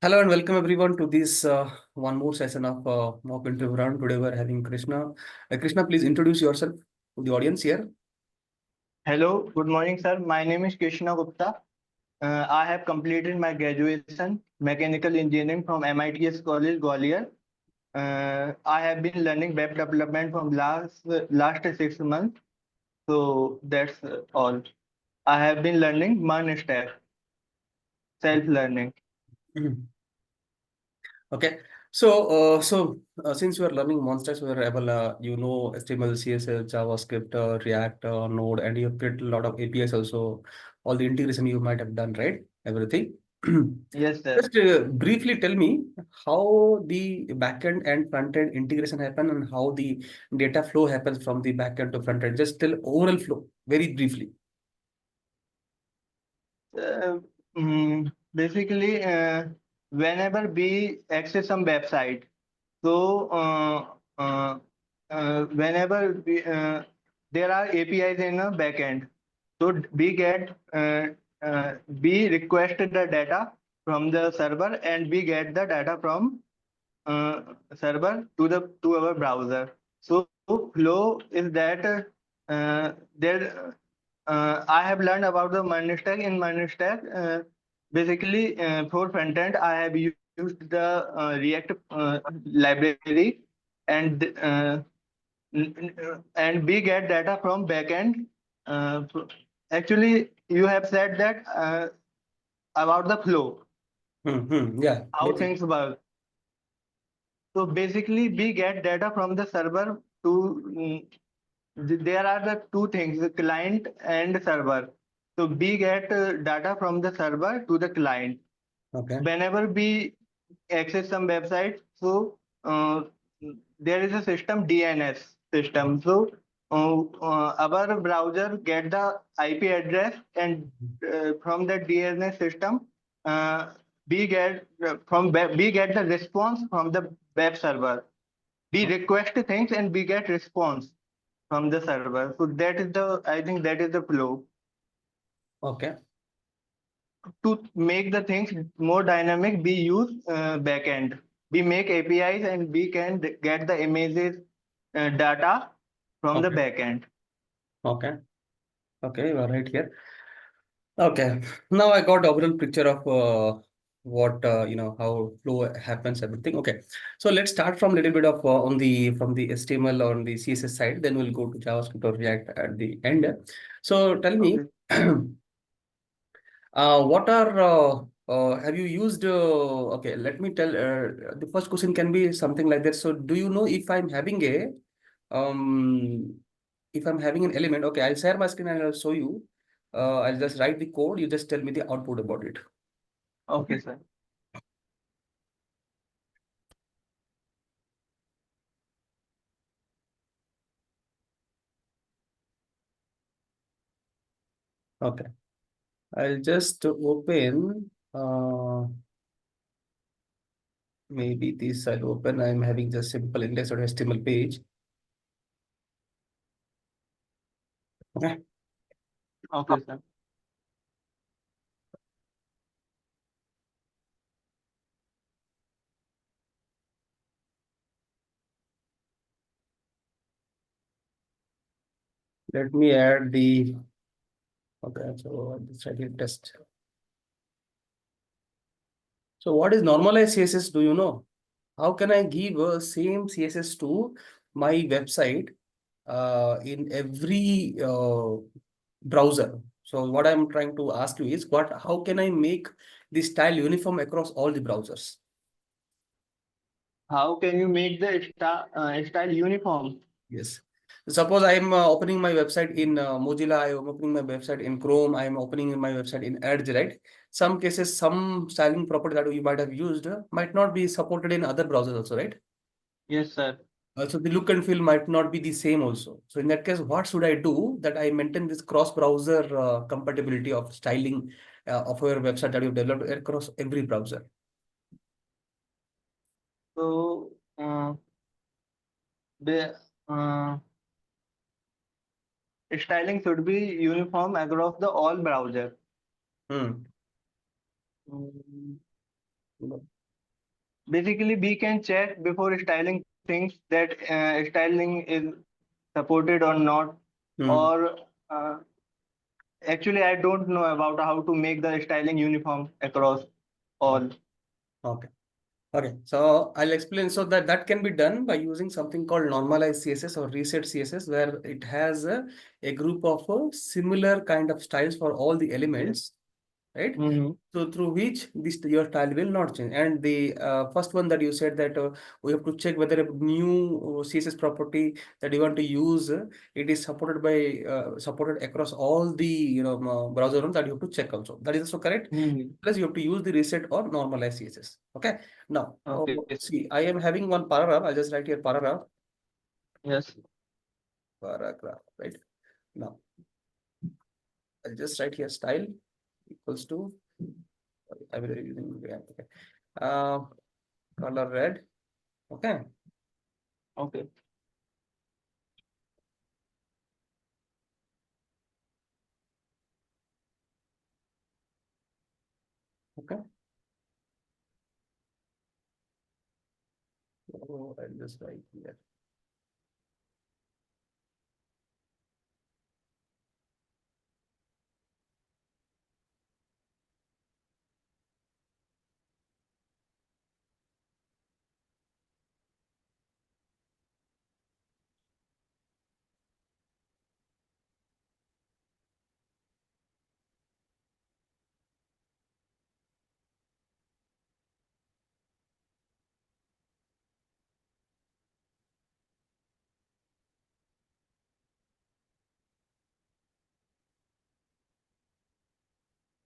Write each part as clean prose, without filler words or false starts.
Hello and welcome everyone to this one more session of mock interview round. Today we're having Krishna. Krishna, please introduce yourself to the audience here. Hello, good morning, sir. My name is Krishna Gupta. I have completed my graduation mechanical engineering from MITS College, Gwalior. I have been learning web development from last 6 months. So that's all. I have been learning one step, self-learning. Mhm. Okay. Since you are learning monsters, you are able, HTML, CSS, JavaScript, React, Node, and you have created a lot of APIs also. All the integration you might have done, right? Everything. Yes, sir. Just briefly tell me how the backend and frontend integration happen and how the data flow happens from the backend to frontend. Just tell overall flow very briefly. Uh, Basically, whenever we access some website, so whenever there are APIs in a backend, so we request the data from the server and we get the data from uh, server to our browser. So flow is that there I have learned about the Money Stack. In Money Stack, basically for frontend, I have used the React library, and and we get data from backend. Actually, you have said that about the flow, Yeah, how basic. things work. So basically, we get data from the server to there are the two things, the client and server. So we get data from the server to the client. Okay. Whenever we access some website, so there is a system DNS system. So our browser get the IP address, and from the DNS system, uh, we get the response from the web server. We request things and we get response from the server. So that is the, I think that is the flow. Okay. To make the things more dynamic, we use backend. We make APIs and we can get the images data from the Okay. backend. Okay. Okay. You are right here. Okay. Now I got overall picture of what how flow happens, everything. Okay. So let's start from a little bit of on the from the HTML on the CSS side. Then we'll go to JavaScript or React at the end. So tell me, Okay. what are have you used? Okay, let me tell. The first question can be something like that. So do you know if I'm having a if I'm having an element? Okay, I'll share my screen and I'll show you. I'll just write the code. You just tell me the output about it. Okay. Okay, sir. Okay. I'll just open. Maybe this I'll open. I'm having just simple index.html page. Okay. Okay, sir. Let me add the. Okay. So I'll just write it test. So what is normalized CSS? Do you know? How can I give same CSS to my website in every browser? So what I'm trying to ask you is how can I make the style uniform across all the browsers? How can you make the style uniform? Yes. Suppose I'm opening my website in Mozilla, I am opening my website in Chrome, I am opening my website in Edge, right? Some cases, some styling property that you might have used might not be supported in other browsers also, right? Yes, sir. So the look and feel might not be the same also. So in that case, what should I do that I maintain this cross-browser compatibility of styling of your website that you've developed across every browser? So the styling should be uniform across the all browser. Hmm. Mm, Basically, we can check before styling things that styling is supported or not. Hmm. Or actually, I don't know about how to make the styling uniform across all. Okay. Okay, so I'll explain. So that can be done by using something called normalized CSS or reset CSS, where it has a group of similar kind of styles for all the elements, right? Mm-hmm. So through which this your style will not change. And the first one that you said that we have to check whether a new CSS property that you want to use it is supported by supported across all the browser rooms, that you have to check also. That is also correct. Mm-hmm. Plus you have to use the reset or normalized CSS. Okay. Now, Okay. see, I am having one paragraph. I'll just write here paragraph, Yes. right? Now, I'll just write here style equals to, I will be using, yeah, okay. Uh, Color red. Okay. Okay. Okay. So I'll just write here.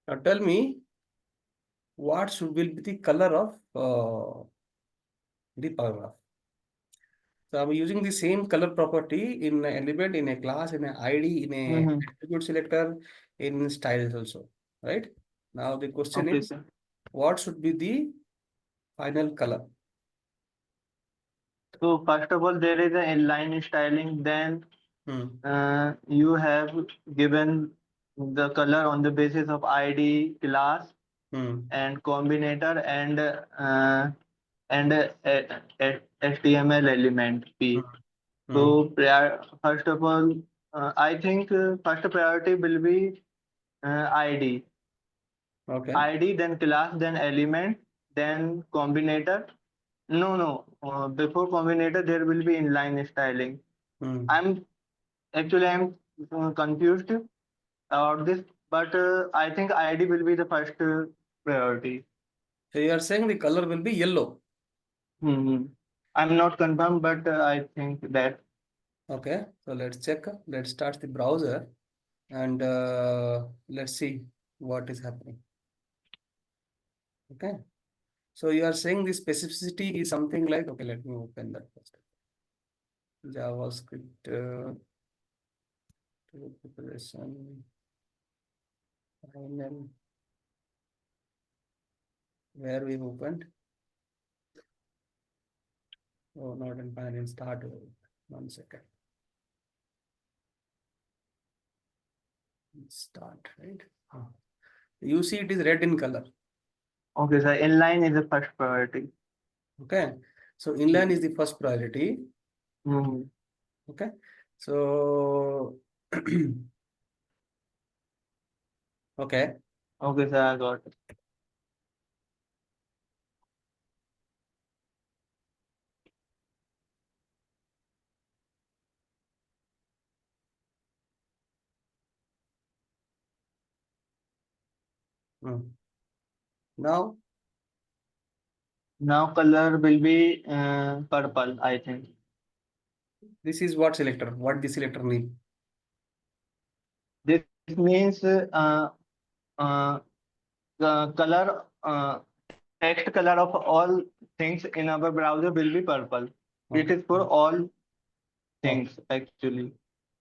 Now tell me what should will be the color of the paragraph. So I'm using the same color property in an element, in a class, in an ID, in a Mm-hmm. attribute selector, in styles also, right? Now the question Okay, is, sir. what should be the final color? So first of all, there is an inline styling. Then Hmm. you have given the color on the basis of ID, class, Hmm. and combinator, and HTML element P. Hmm. Hmm. So first of all, I think first priority will be ID. Okay. ID, then class, then element, then combinator. No, no. Before combinator, there will be inline styling. Hmm. I'm I'm confused about this, but I think ID will be the first priority. So you are saying the color will be yellow. Hmm. I'm not confirmed, but I think that. Okay. So let's check. Let's start the browser and let's see what is happening. Okay. So you are saying the specificity is something like, okay, let me open that first. JavaScript preparation, final, where we opened. Oh, not in final, start. 1 second. Start, right? You see it is red in color. Okay, so inline is the first priority. Okay. So inline is the first priority. Hmm. Okay. So, okay. Okay, sir, I got it. Hmm. Now, Now color will be purple, I think. this is what selector, what the selector need. This means the color, text color of all things in our browser will be purple. It Okay. is for all Okay. things actually.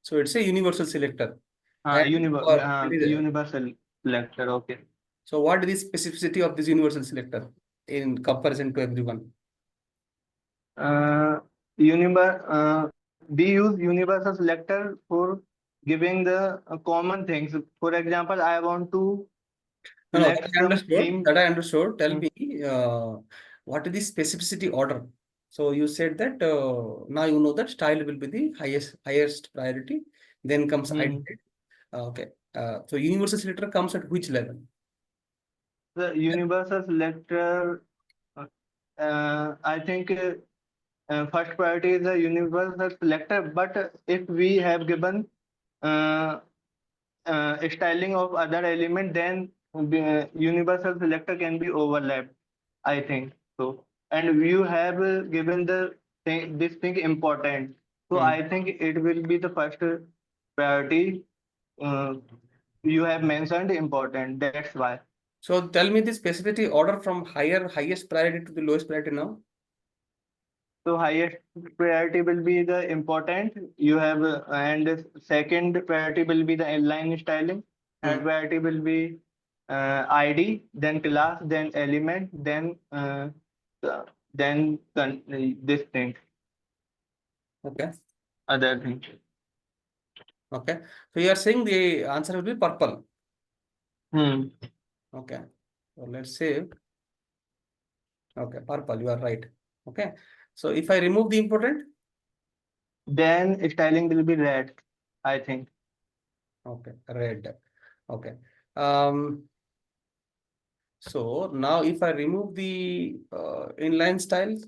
So it's a universal selector. And for it is, Universal selector. Okay. so what is the specificity of this universal selector in comparison to everyone? Uh, we use universal selector for giving the common things. For example, I want to No, that select I some understood. theme. That I understood. Tell Hmm. me, what is the specificity order? So you said that now you know that style will be the highest priority. Then comes ID. Hmm. Okay. So universal selector comes at which level? The universal selector, I think first priority is the universal selector, but if we have given uh, styling of other element, then universal selector can be overlapped, I think so. And you have given this thing important, so Hmm. I think it will be the first priority. Uh, you have mentioned important. That's why. So tell me the specificity order from highest priority to the lowest priority now. So highest priority will be the important you have, and second priority will be the inline styling. Hmm. Third priority will be ID, then class, then element, uh, this thing, Okay. other thing. Okay. So you are saying the answer will be purple. Hmm. Okay. So let's say, okay, purple, you are right. Okay. So if I remove the important, Then styling will be red, I think. okay, red. Okay. Um, so now if I remove the inline styles,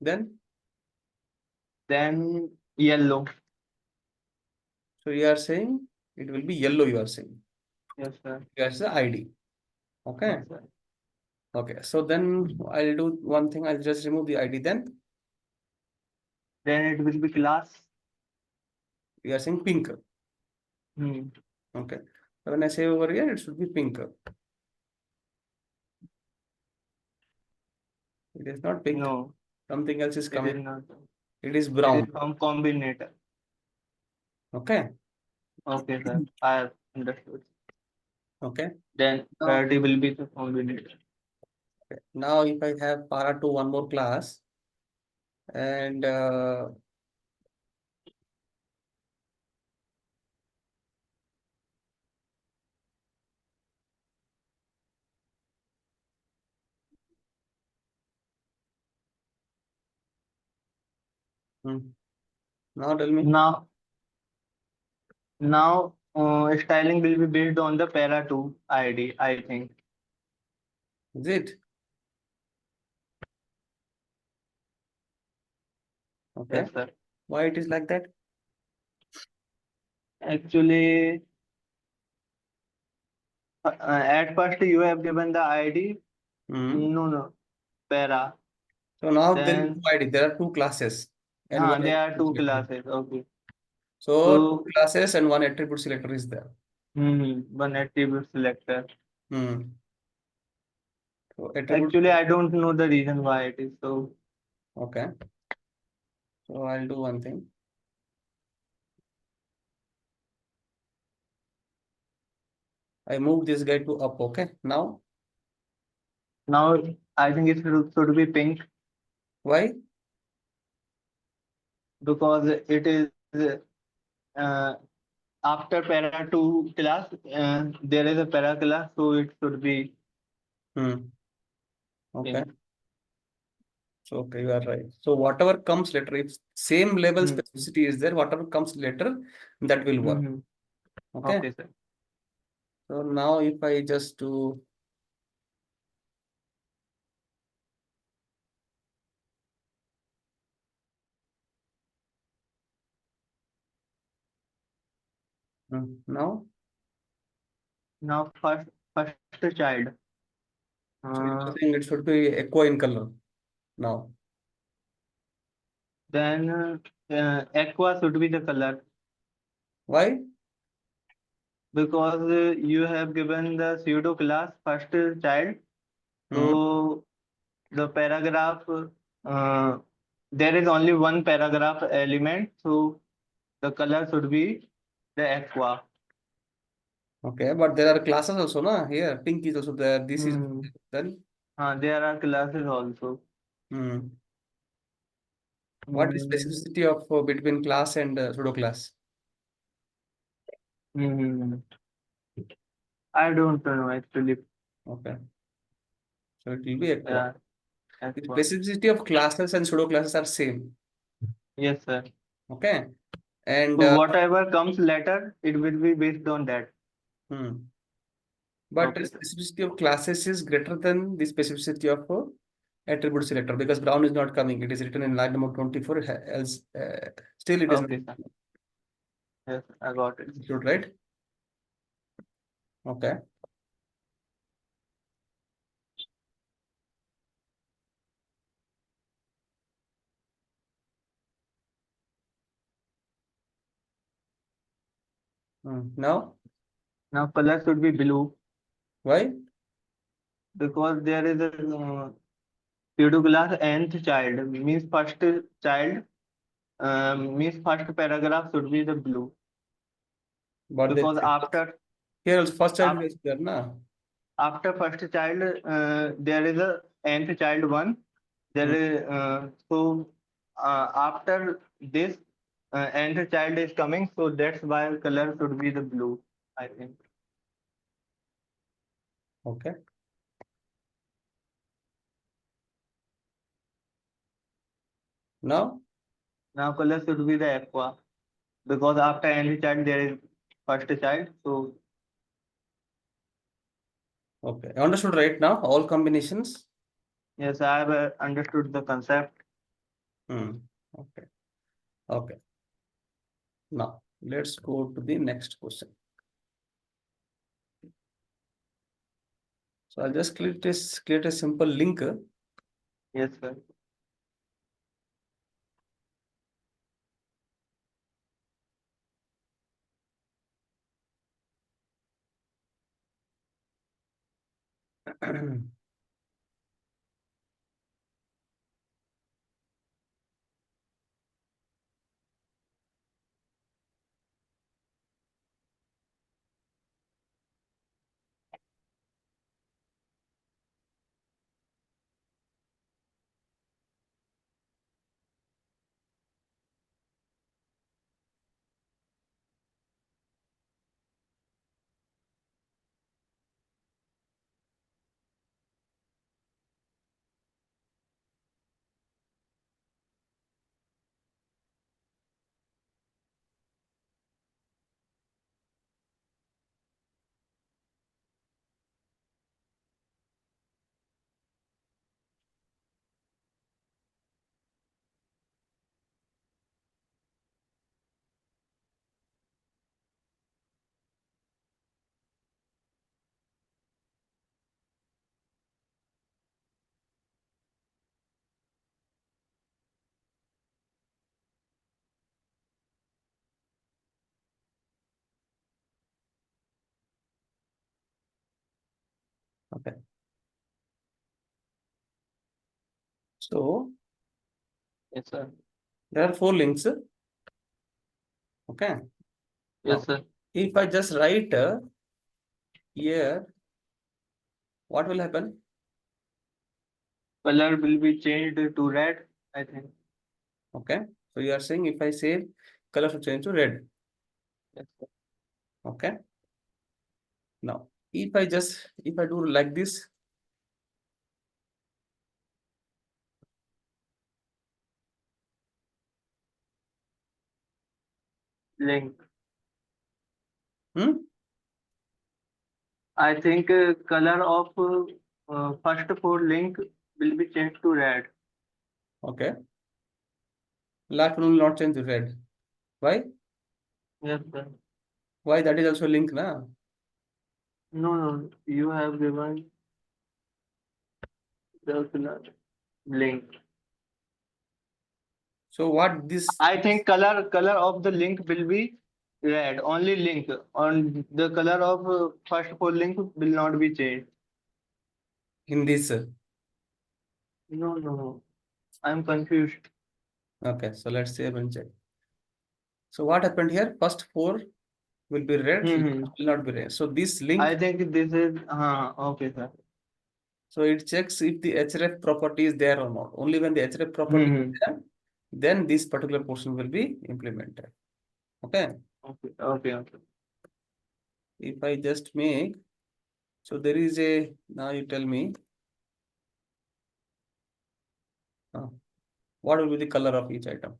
then Then yellow. so you are saying it will be yellow, you are saying. Yes, sir. That's the ID. Okay. Yes, sir. Okay. So then I'll do one thing. I'll just remove the ID. Then Then it will be class. you are saying pink. Hmm. Okay. So when I say over here, it should be pink. It is not pink. No, Something else is it is coming. not. It is It is brown. from combinator. Okay. Okay, sir. I have understood. Okay. Then Now, priority will be the combinator. okay. Now if I have para to one more class and now tell me, Now, styling will be based on the para 2 ID, I think. is it? Okay. Yes, sir. Why it is like that? Actually, at first you have given the ID. Hmm. No, no, para. So now there is Then, no ID. There are two classes and one there are attribute two selector. classes. Okay. So two So, classes and one attribute selector is there. one attribute selector. Hmm. So attribute. Actually, I don't know the reason why it is so. Okay. So I'll do one thing. I move this guy to up. Okay. Now Now, I think it should be pink why? because it is uh, after para 2 class, there is a para class, so it should be Hmm. Okay. pink. So okay, you are right. So whatever comes later, if same level Hmm. specificity is there, whatever comes later, that will work. Mm-hmm. Okay. Okay, sir. So now if I just do now, Now, first child. so Uh, you're saying it should be aqua in color now. then aqua should be the color Why? because you have given the pseudo class first child. Hmm. So the paragraph, there is only one paragraph element, so the color should be the aqua. Okay, but there are classes also, na? Here, pink is also there. This is Hmm. then. There are classes also. Hmm. What is Hmm. specificity of between class and pseudo class? Hmm. I don't know actually. Okay. So it will be aqua. Yeah, The aqua. specificity of classes and pseudo classes are same. Yes, sir. Okay. And So whatever comes later, it will be based on that. but the Okay, sir. specificity of classes is greater than the specificity of attribute selector because Brown is not coming. It is written in line number 24. Else, still it is not Okay, sir. Yes, I got it. understood, right? Okay. Now, Now color should be blue why? because there is a pseudo class nth child means first child means first paragraph should be the blue But because here also first child af, is there, na? after first child there is a nth child one there Hmm. is after this nth child is coming, so that's why color should be the blue, I think. Okay. Now, Now color should be the aqua because after nth child there is first child, so okay. Understood right now? All combinations? yes, I have understood the concept. Okay. Okay. Now, let's go to the next question. So I'll just create a simple link. Yes, sir. Okay. So Yes, sir. there are 4 links. Okay. Yes, Now, sir. if I just write here, what will happen? Color will be changed to red, I think. Okay. So you are saying if I say color should change to red. Yes, sir. Okay. Now, if I do like this, Link. hmm? I think color of first four link will be changed to red. Okay. Last one will not change to red. Why? Yes, sir. Why? That is also link, na? No, no, you have given the color link. So what this I think color of the link will be red. Only link on the color of first four link will not be changed. in this? No, no, no. I'm confused. Okay. So let's save and check. So what happened here? First 4 will be red, Hmm. last will not be red. So this link, I think this is okay, sir. so it checks if the href property is there or not. Only when the href property is Hmm. there, then this particular portion will be implemented. Okay. Okay, okay, okay. If I just make So there is a, now you tell me, what will be the color of each item?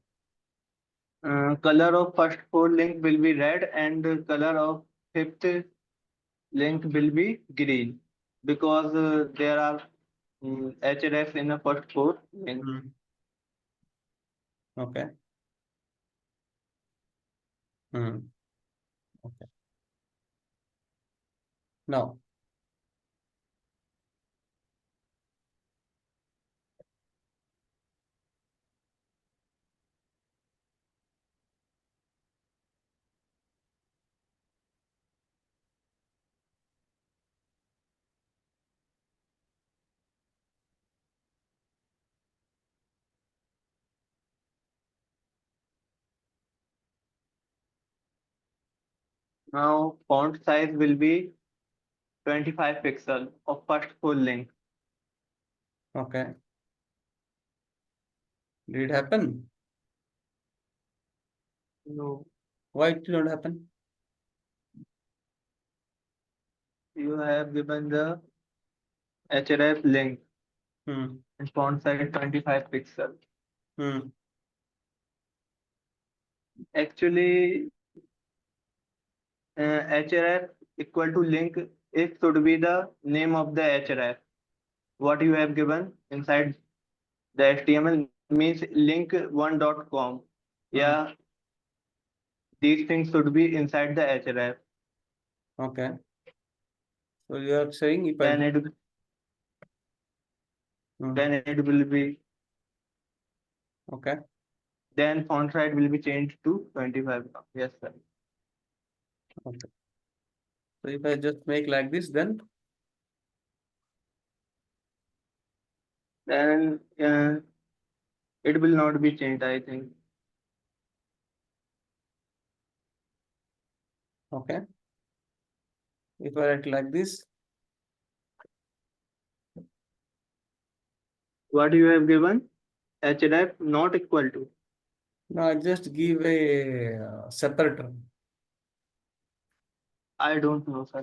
Color of first four link will be red and color of fifth link will be green because there are href in the first four link. Okay. Okay. Now, Now font size will be 25 pixel of first full link. okay. Did it happen? No, Why it did not happen? you have given the href link Hmm. and font size 25 pixel. Hmm. Actually, href equal to link, it should be the name of the href. What you have given inside the HTML means link1.com. Hmm. Yeah, these things should be inside the href. Okay. So you are saying if I Then go, it hmm. then it will be Okay. then font size will be changed to 25. Yes, sir. Okay. So if I just make like this, then Then it will not be changed, I think. okay. If I write like this, What you have given? href not equal to. now I just give a separator. I don't know, sir.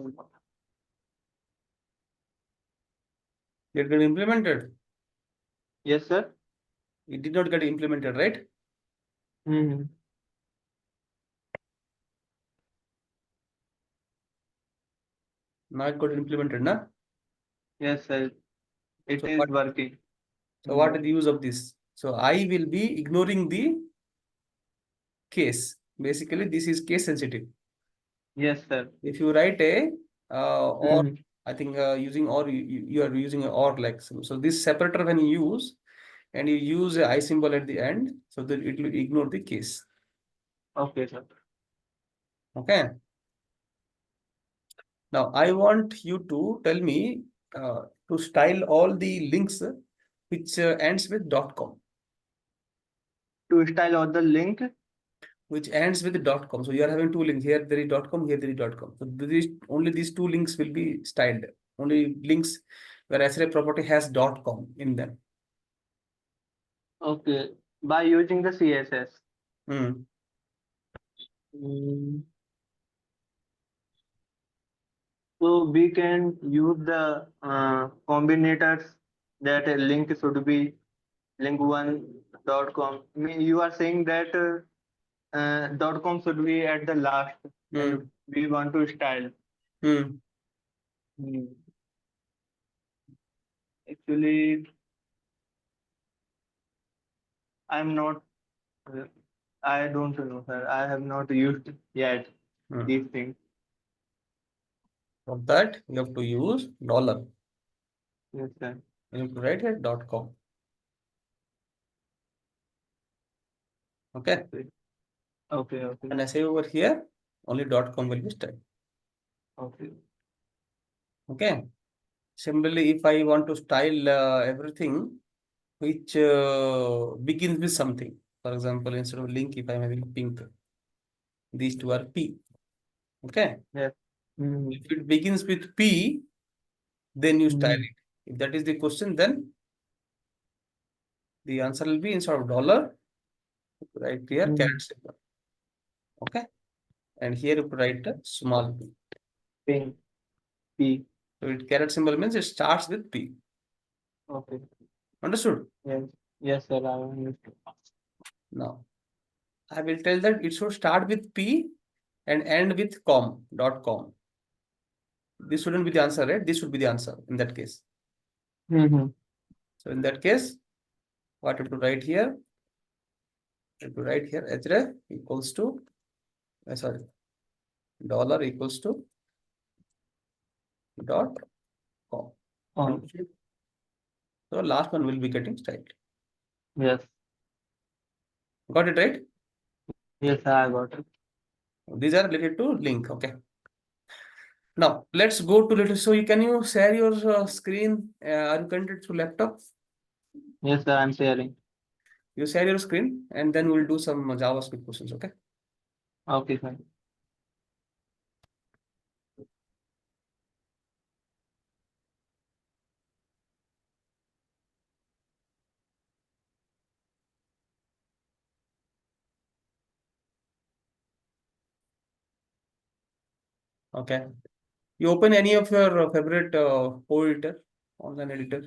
It get implemented. Yes, sir. It did not get implemented, right? Hmm. Now it got implemented, na? Yes, sir. It So is what? working. So what is the use of this? So I will be ignoring the case. Basically, this is case sensitive. Yes, sir. If you write a or, Hmm. I think using or, you are using a or like so this separator when you use and you use a I symbol at the end, so that it will ignore the case. Okay, sir. Okay. Now I want you to tell me to style all the links which ends with .com, To style all the link. which ends with .com. So you are having two links here. There is .com, here there is .com. So these only these two links will be styled. Only links where href property has .com in them. Okay. By using the CSS. Hmm. Mm. So we can use the combinators that a link should be link1.com. I mean, you are saying that .com should be at the last and Hmm. we want to style. Hmm. Hmm. Actually, I'm not, I don't know, sir. I have not used yet Hmm. these things. For that, you have to use dollar. Yes, sir. You have to write here .com. Okay. Okay, okay, And I say over here, only .com will be styled. okay. Okay. Similarly, if I want to style everything which begins with something, for example, instead of link, if I'm having pink, these two are P. Okay. Yes. Hmm. If it begins with P, then you style Hmm. it. If that is the question, then the answer will be instead of dollar, right here, Hmm. caret symbol. Okay. And here you write a small p. Pink. P. So it caret symbol means it starts with P. Okay. Understood? Yes. Yes, sir. I understood. Now I will tell that it should start with P and end with com.com. This shouldn't be the answer, right? This should be the answer in that case. Mm-hmm. So in that case, what you have to write here? You have to write here href equals to sorry, dollar equals to dot com. Oh, So last one will be getting styled. yes. Got it right? Yes, I got it. These are related to link. Okay. Now let's go to little. So can you share your screen? Are you connected to laptop? Yes, sir. I'm sharing. You share your screen and then we'll do some JavaScript questions. Okay. Okay, sir. Okay. You open any of your favorite code editor, online editor.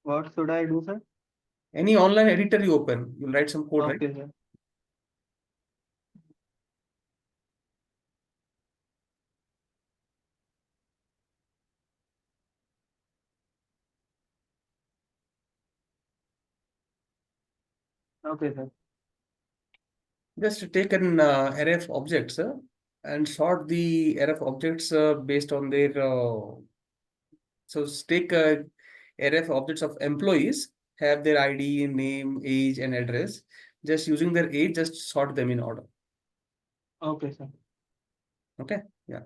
What should I do, sir? Any online editor you open, you'll write some code, right? Okay, sir. Okay, sir. Just take an array of objects and sort the array of objects based on their. So take a array of objects of employees, have their ID, name, age, and address. Just using their age, just sort them in order. Okay, sir. Okay. Yeah.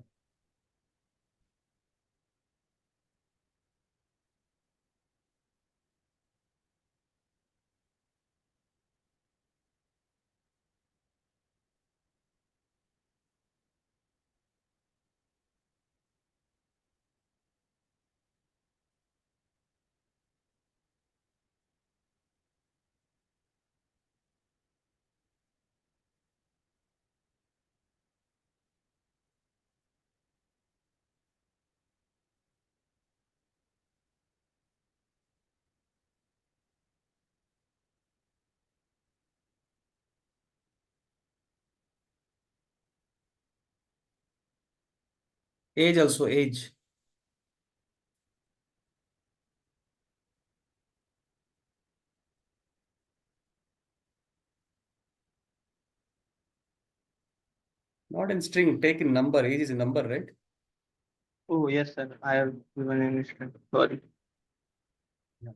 Age also age. Not in string. Take in number. Age is a number, right? Oh, yes, sir. I have given an instant. Sorry. Yeah.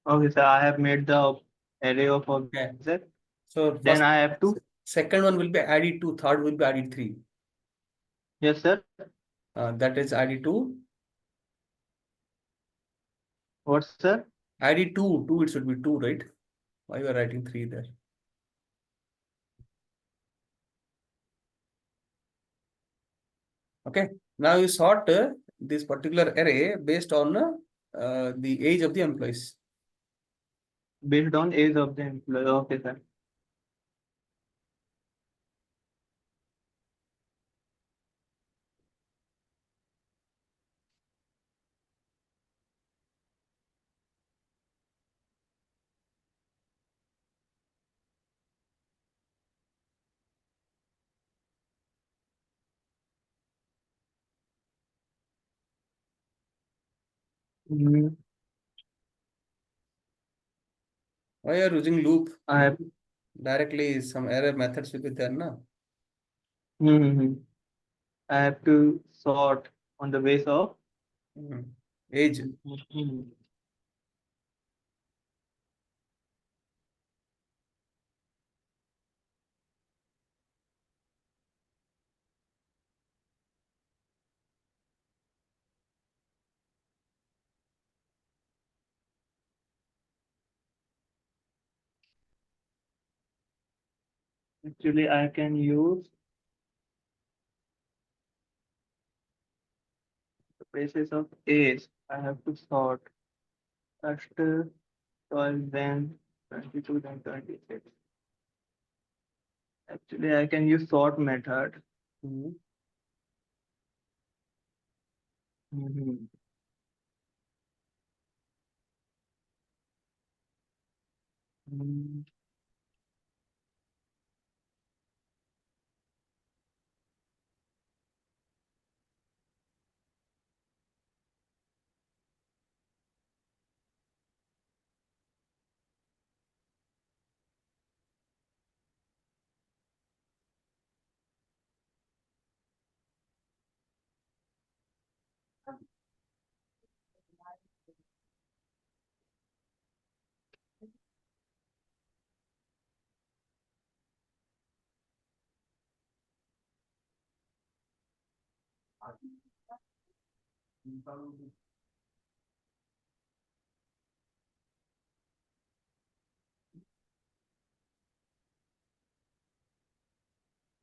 Okay, sir. I have made the array of Okay. objects. So Then first, I have to. second one will be added 2, third will be added 3. Yes, sir. That is added 2. What, sir? Added 2, 2 it should be 2, right? Why you are writing 3 there? Okay. Now you sort this particular array based on the age of the employees. Based on age of the employee. Okay, sir. Mm, Why you are using loop? I have. Directly some error methods will be there, na? Mm-hmm. I have to sort on the base of. Mhm. age. Mhm. Actually, I can use the basis of age. I have to sort first 12, then 22, then 26. Actually, I can use sort method. Mhm. Mhm. Mm.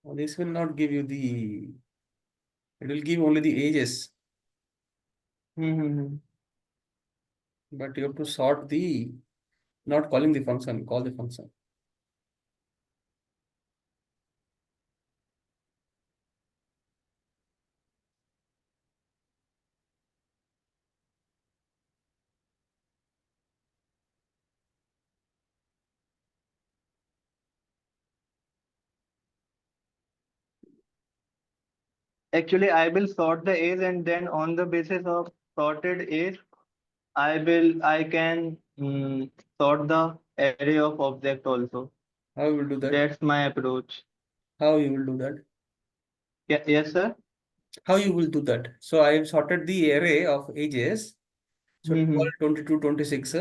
This will not give you the, it will give only the ages, Mhm. but you have to sort the, not calling the function, call the function. Actually, I will sort the age, and then on the basis of sorted age, I can sort the array of object also. How you will do that? That's my approach. How you will do that? Yeah, yes, sir. How you will do that? So I have sorted the array of ages. So Mm-hmm. 12, 22, 26.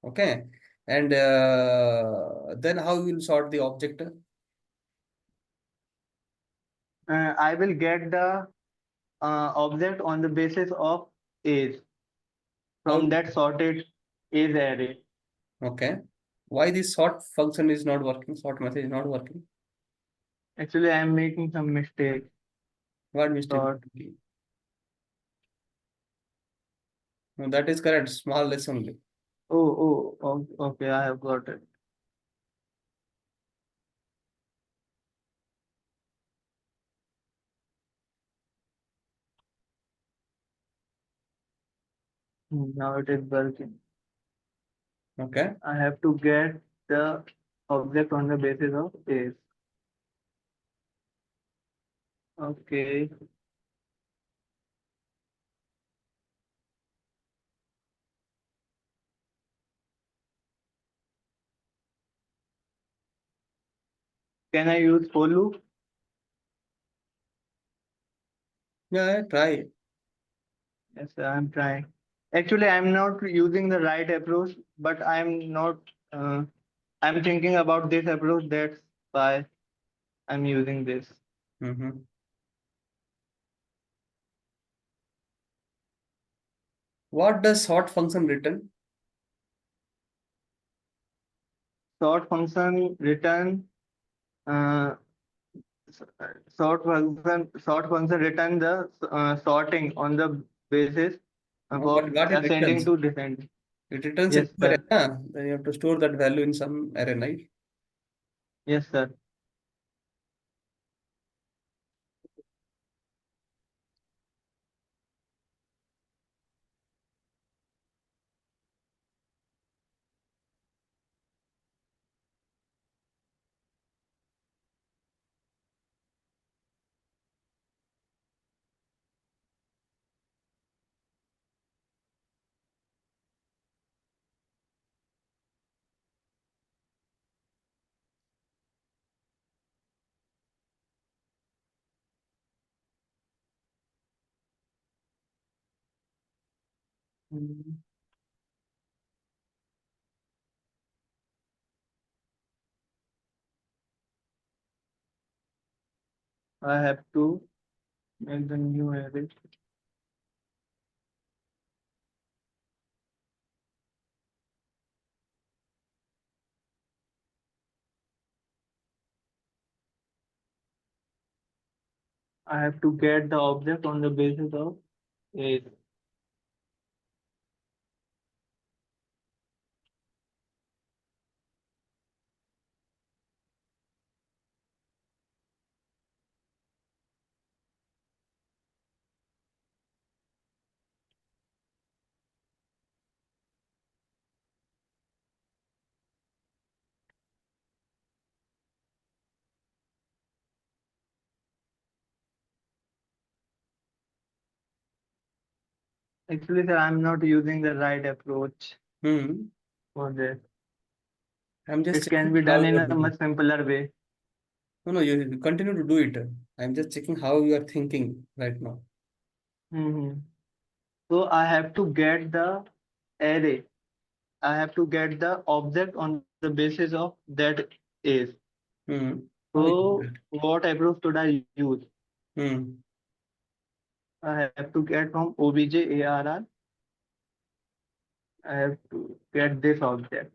Okay. And then how you will sort the object? I will get the object on the basis of age How? from that sorted age array. Okay. Why this sort function is not working? Sort method is not working. Actually, I am making some mistake. What mistake? Sort. No, that is correct. Small less only. Okay, I have got it. Now it is working. Okay. I have to get the object on the basis of age. Okay. Can I use for loop? Yeah, try. Yes, sir, I'm trying. Actually, I'm not using the right approach, but I'm not. Uh, I'm thinking about this approach. That's why I'm using this. Mm-hmm. What does sort function return? Sort function return. Uh, sort function return the sorting on the basis No, but of what it ascending returns? to descending. It returns a Yes, new array. sir. Huh? Then you have to store that value in some array, right? Yes, sir. Mm, I have to make the new array. I have to get the object on the basis of age. Actually, sir, I'm not using the right approach Hmm. for this. I'm just It can checking be how done you in are a doing. much simpler way. No, no, you continue to do it. I'm just checking how you are thinking right now. Hmm. So I have to get the array. I have to get the object on the basis of that age. Hmm. How you do So that? what approach should I use? Hmm. I have to get from obj arr. I have to get this object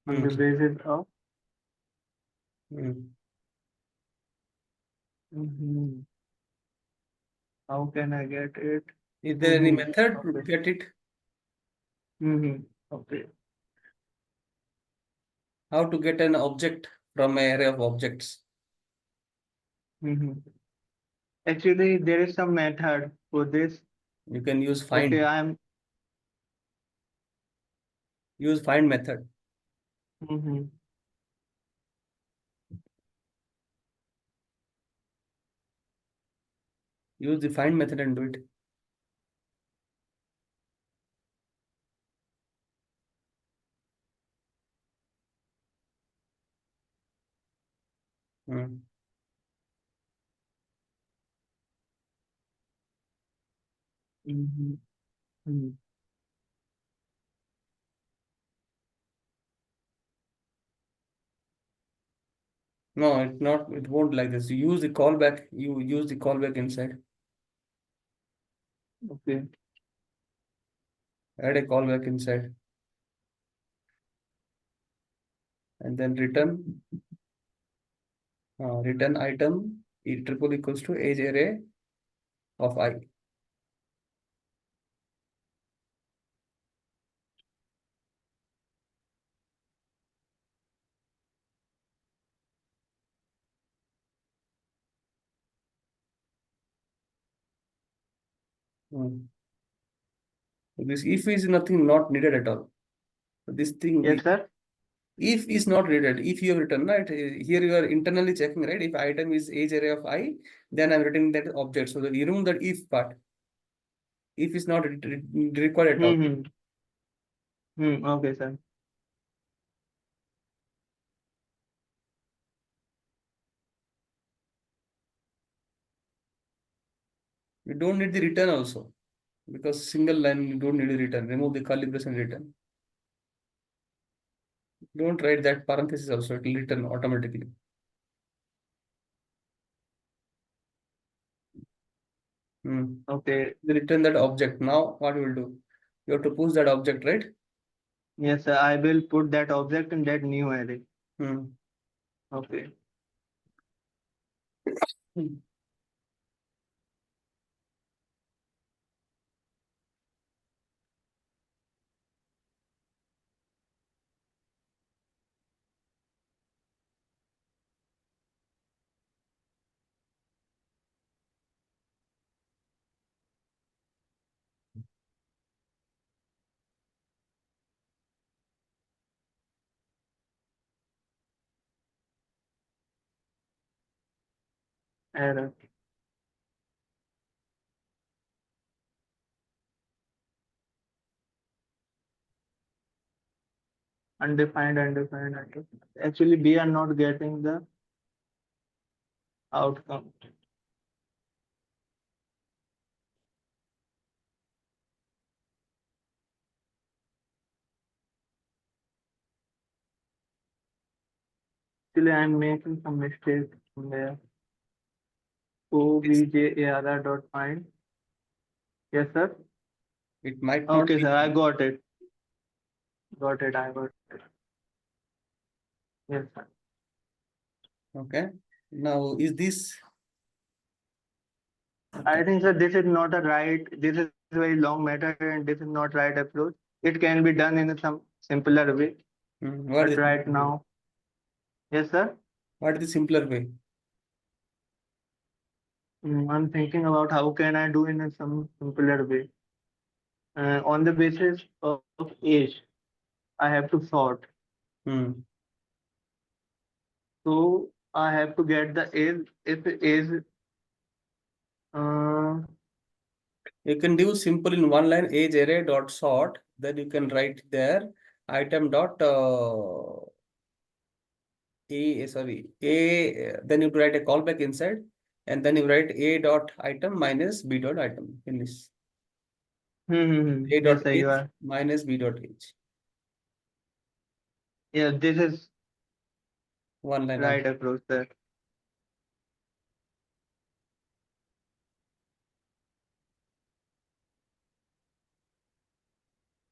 on the Hmm. basis of. Hmm. Mhm. How can I get it? Is there any Mm-hmm. method to Okay. get it? Mm-hmm. Okay. How to get an object from an array of objects? Mm-hmm. Actually, there is some method for this. You can use Okay, find. I'm. Use find method. Mm-hmm. Use the find method and do it. Hmm. Mm-hmm. Mm-hmm. No, it's not. It won't like this. You use the callback. You use the callback inside. Okay. Add a callback inside, and then return item e triple equals to age array of I. Hmm. So this if is nothing not needed at all. So this thing, Yes, sir. if is not needed. If you have written right here, you are internally checking right. If item is age array of I, then I'm writing that object. So you remove that if part. If is not required at all. Mm-hmm. Mm, okay, sir. You don't need the return also because single line you don't need a return. Remove the curly brace and return. Don't write that parenthesis also. It will return automatically. Hmm. Okay. You return that object. Now what you will do? You have to push that object, right? Yes, sir. I will put that object in that new array. Hmm. Okay. Hmm. Error. Undefined, undefined, undefined. Actually, we are not getting the outcome. Actually, I'm making some mistakes there. Objarr.find. Yes, sir. It might not Okay, be. sir. I got it. Got it. I got it. Yes, sir. Okay. Now, is this I okay? think, sir, this is not a right. This is very long matter, and this is not right approach. It can be done in some simpler way, What but is the right simpler way? now, yes, sir. What is the simpler way? I'm thinking about how can I do in a some simpler way. On the basis of age, I have to sort. Hmm. So I have to get the age. If age, uh, You can do simple in one line age array dot sort. Then you can write there item dot a sorry a. Then you write a callback inside, and then you write a dot item minus b dot item. Finish. A yes, dot sir, you age are. minus b dot age. Yeah, this is One line right answer. approach, sir.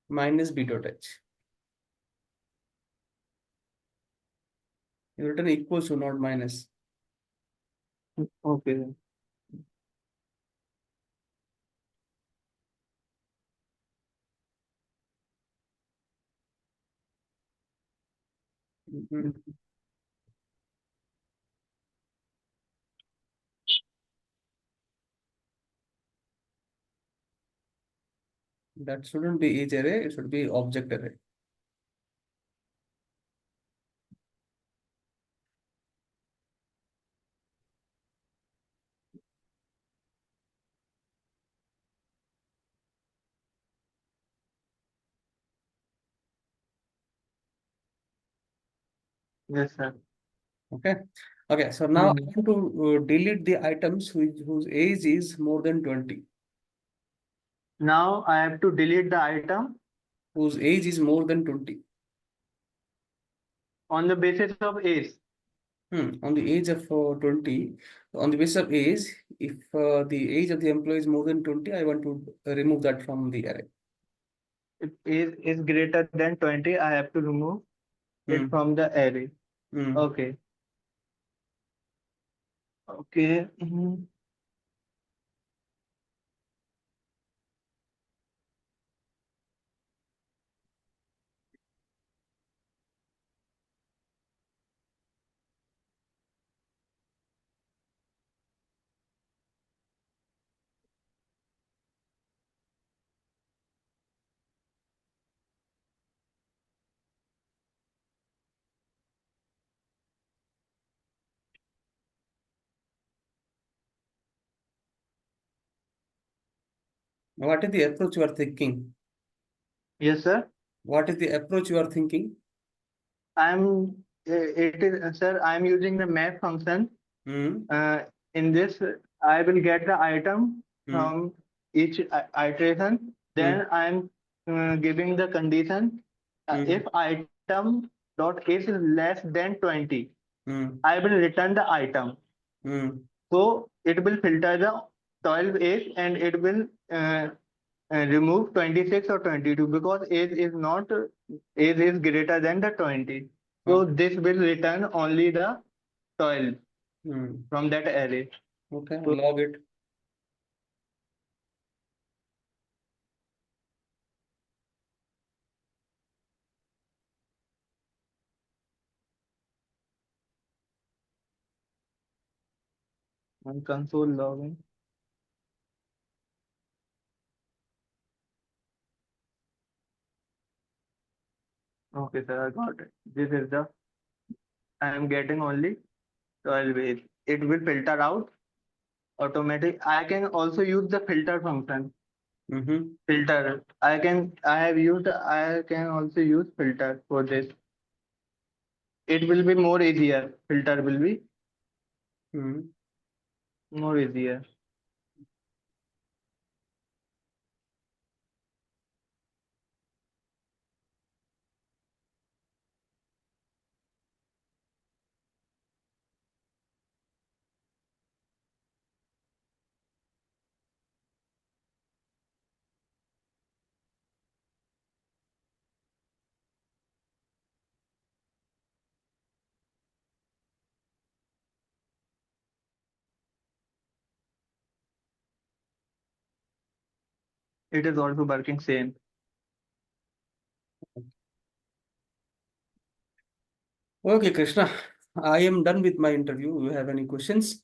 Minus b dot h. You written equals to not minus. Okay. Mhm. That shouldn't be age array. It should be object array. Yes, sir. Okay. Okay. So now I Mhm. want to delete the items whose age is more than 20. Now I have to delete the item Whose age is more than 20. on the basis of age. On the age of 20, on the basis of age, if the age of the employee is more than 20, I want to remove that from the array. If age is greater than 20, I have to remove it Hmm. from the array. Hmm. Okay. Okay. Mhm. What is the approach you are thinking? Yes, sir. What is the approach you are thinking? It is, sir, I'm using the map function. Hmm. Uh, in this, I will get the item Hmm. from each iteration. Hmm. Then I'm giving the condition. Hmm. If item dot age is less than 20, Hmm. I will return the item. Hmm. So it will filter the 12 age and it will remove 26 or 22 because age is greater than the 20. So Okay. this will return only the 12 Hmm. from that array. Okay. So Log it. on console login. Okay, sir, I got it. This is the I am getting only 12 age. It will filter out automatic. I can also use the filter function. Mm-hmm. Filter. I can also use filter for this. It will be more easier. Filter will be Hmm. more easier. it is also working same. Okay, Krishna, I am done with my interview. You have any questions?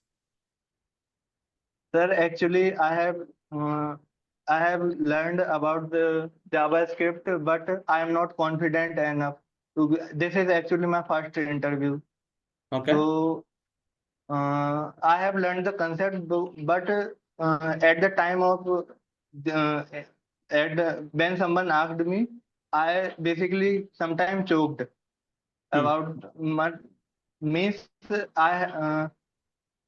Sir, actually, I have learned about the JavaScript, but I am not confident enough. This is actually my first interview. Okay. So I have learned the concept, but at the time of when someone asked me, I basically sometimes choked Hmm. about means I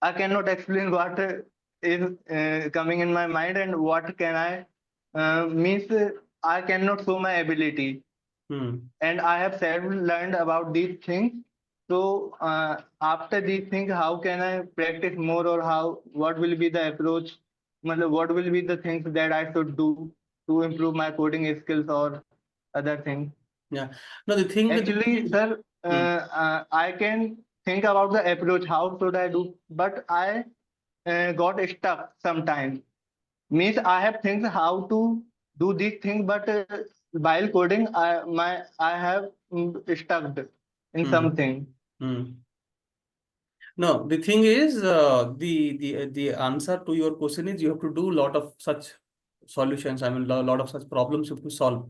I cannot explain what is coming in my mind and what can I means I cannot show my ability, Hmm. and I have self learned about these things. So after these things, how can I practice more, or how what will be the approach? What will be the things that I should do to improve my coding skills or other things? Yeah. No, the thing with Actually, sir, Hmm. I can think about the approach. How should I do? But I got stuck sometimes. Means I have things how to do these things, but while coding, I have stuck in Hmm. something. Hmm. No, the thing is, the answer to your question is you have to do a lot of such solutions. I mean, lot of such problems you have to solve.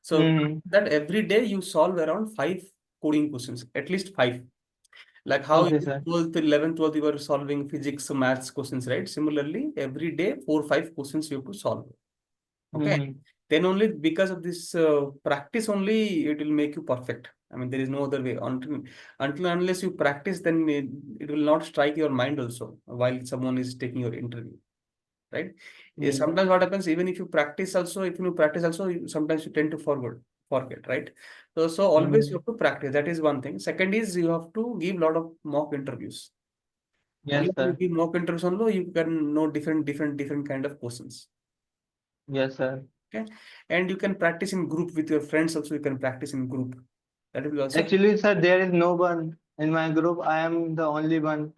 So Hmm. that every day you solve around five coding questions, at least five. Like how Okay, in sir. 12th, 11th, 12th, you were solving physics, maths questions, right? Similarly, every day, 4, 5 questions you have to solve. Okay. Hmm. Then only because of this practice only it will make you perfect. I mean, there is no other way. Until unless you practice, then it will not strike your mind also while someone is taking your interview, right? Hmm. Sometimes what happens, even if you practice also, sometimes you tend to forget, right? So always you Hmm. have to practice. That is one thing. Second is you have to give lot of mock interviews. Yes, Only when you sir. give mock interviews only you can know different kind of questions. Yes, sir. Okay, and you can practice in group with your friends also. You can practice in group. That will also. Actually, sir, there is no one in my group. I am the only one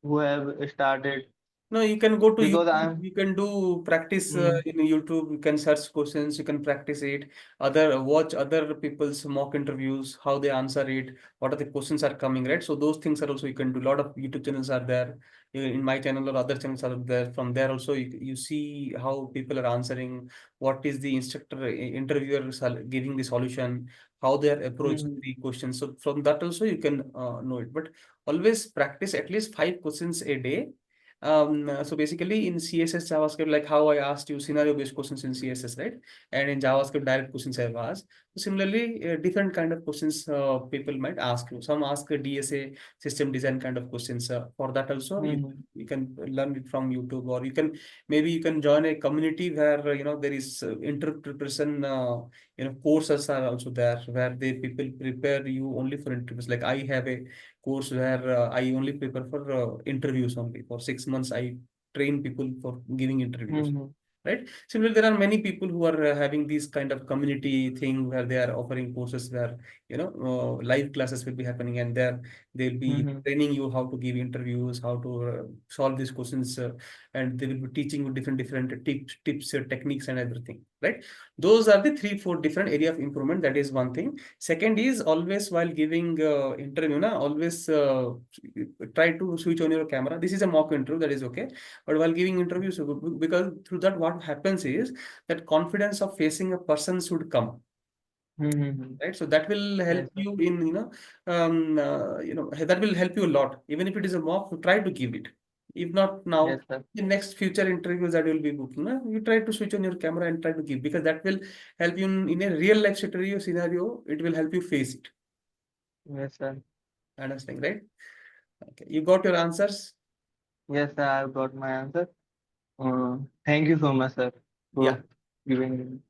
who have started No, you can go to because YouTube. I'm. You can do practice Hmm. in YouTube. You can search questions. You can practice it. Watch other people's mock interviews, how they answer it, what are the questions are coming, right? So those things are also you can do. A lot of YouTube channels are there. In my channel or other channels are there. From there also you see how people are answering. What is the interviewer giving the solution? How they are approaching Hmm. the questions. So from that also you can know it. But always practice at least five questions a day. So basically in CSS JavaScript, like how I asked you scenario-based questions in CSS, right? And in JavaScript, direct questions I've asked. So similarly, different kind of questions people might ask you. Some ask a DSA system design kind of questions. For that also, Hmm. you can learn it from YouTube, or maybe you can join a community where there is interpretation courses are also there where they people prepare you only for interviews. Like I have a course where I only prepare for interviews only. For 6 months, I train people for giving interviews. Hmm. Right. Similarly, there are many people who are having these kind of community thing where they are offering courses where live classes will be happening, and there they'll be Hmm. training you how to give interviews, how to solve these questions, and they will be teaching you different tips, techniques, and everything. Right. Those are the 3, 4 different area of improvement. That is one thing. Second is always while giving interview, always try to switch on your camera. This is a mock interview, that is okay. But while giving interviews, because through that what happens is that confidence of facing a person should come, Hmm. right? So that will help Yes, sir. you in that will help you a lot. Even if it is a mock, try to give it. If not now, Yes, sir. in next future interviews that you will be booking, you try to switch on your camera and try to give, because that will help you in a real life scenario. It will help you face it. Yes, sir. Understand, right? Okay, you got your answers. Yes, sir. I've got my answer. Thank you so much, sir, Yeah, for giving me. you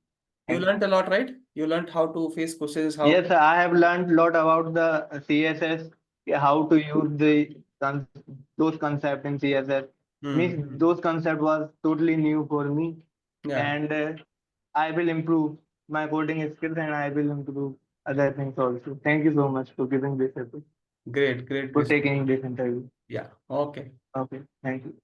Thank you. learned a lot, right? You learned how to face questions, how. Yes, sir, I have learned a lot about the CSS, yeah, how to use those concepts in CSS. Means Hmm. those concept was totally new for me, Yeah, and I will improve my coding skills and I will improve other things also. Thank you so much for giving this, great, great, for Chris. taking this interview. Yeah, okay. Okay, thank you.